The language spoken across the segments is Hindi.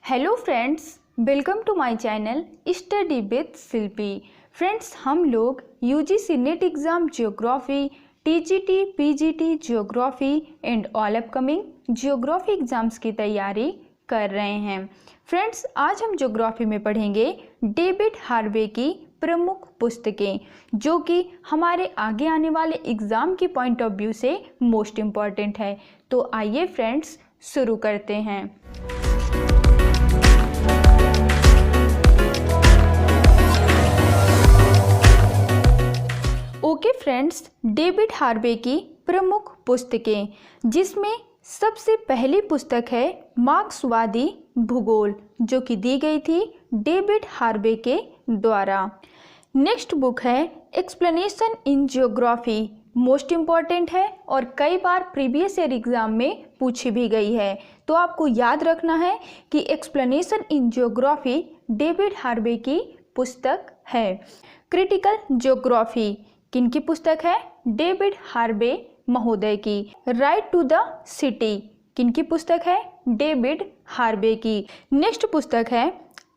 Hello friends, welcome to my channel study with Shilpi. Friends, हम लोग UGC NET exam geography, TGT, PGT geography and all upcoming geography exams की तैयारी कर रहे हैं। फ्रेंड्स, आज हम ज्योग्राफी में पढ़ेंगे डेविड हार्वे की प्रमुख पुस्तकें जो कि हमारे आगे आने वाले एग्ज़ाम की पॉइंट ऑफ व्यू से मोस्ट इम्पॉर्टेंट है। तो आइए फ्रेंड्स शुरू करते हैं। ओके फ्रेंड्स, डेविड हार्वे की प्रमुख पुस्तकें, जिसमें सबसे पहली पुस्तक है मार्क्सवादी भूगोल जो कि दी गई थी डेविड हार्वे के द्वारा। नेक्स्ट बुक है explanation in geography, most important है और कई बार प्रीवियस ईयर एग्जाम में पूछी भी गई है। तो आपको याद रखना है कि explanation in geography David Harvey की पुस्तक है। क्रिटिकल ज्योग्राफी किनकी पुस्तक है? डेविड हार्वे महोदय की। राइट टू द सिटी किनकी पुस्तक है? डेविड हार्वे की। नेक्स्ट पुस्तक है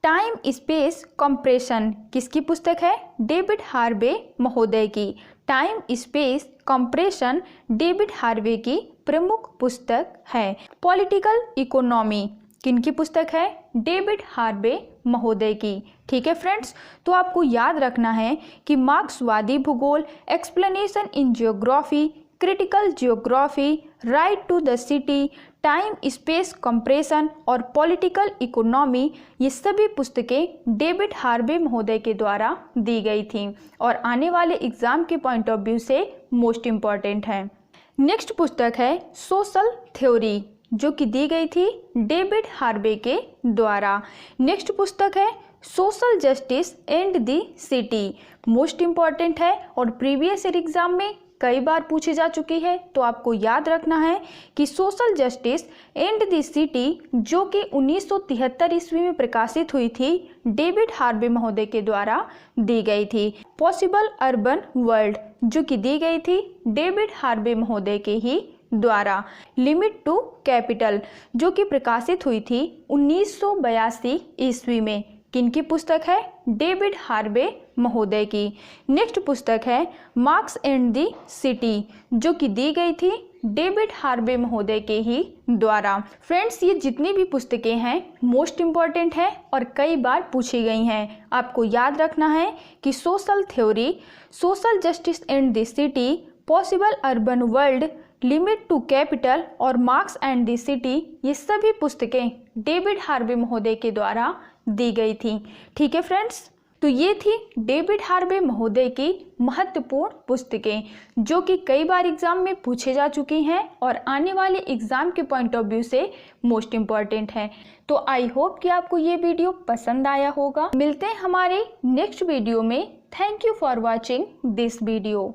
टाइम स्पेस कंप्रेशन, किसकी पुस्तक है? डेविड हार्वे महोदय की। Time space compression David Harvey की प्रमुख पुस्तक है। पॉलिटिकल इकोनॉमी किनकी पुस्तक है? डेविड हार्वे महोदय की। ठीक है फ्रेंड्स, तो आपको याद रखना है कि मार्क्सवादी भूगोल, explanation in geography, critical geography, right to the city, time space compression और पॉलिटिकल इकोनॉमी, ये सभी पुस्तकें डेविड हार्वे महोदय के द्वारा दी गई थीं और आने वाले एग्जाम के पॉइंट ऑफ व्यू से मोस्ट इम्पॉर्टेंट है। नेक्स्ट पुस्तक है सोशल थ्योरी जो कि दी गई थी डेविड हार्वे के द्वारा। नेक्स्ट पुस्तक है social justice and the city, most important है और प्रीवियस ईयर एग्जाम में कई बार पूछी जा चुकी है। तो आपको याद रखना है कि social justice and the city जो कि 1973 ईस्वी में प्रकाशित हुई थी डेविड हार्वे महोदय के द्वारा दी गई थी। पॉसिबल अर्बन वर्ल्ड जो कि दी गई थी डेविड हार्वे महोदय के ही द्वारा। लिमिट टू कैपिटल जो कि प्रकाशित हुई थी 1982 ईस्वी में, किनकी पुस्तक है? डेविड हार्वे महोदय की। नेक्स्ट पुस्तक है मार्क्स एंड द सिटी जो कि दी गई थी डेविड हार्वे महोदय के ही द्वारा। फ्रेंड्स, ये जितनी भी पुस्तकें हैं मोस्ट इम्पॉर्टेंट है और कई बार पूछी गई हैं। आपको याद रखना है कि social theory, social justice and the city, possible urban world, limit to capital और मार्क्स एंड द सिटी, ये सभी पुस्तकें डेविड हार्वे महोदय के द्वारा दी गई थी। ठीक है फ्रेंड्स, तो ये थी डेविड हार्वे महोदय की महत्वपूर्ण पुस्तकें जो कि कई बार एग्जाम में पूछे जा चुकी हैं और आने वाले एग्जाम के पॉइंट ऑफ व्यू से मोस्ट इम्पॉर्टेंट है। तो आई होप कि आपको ये वीडियो पसंद आया होगा। मिलते हैं हमारे नेक्स्ट वीडियो में। Thank you for watching this video.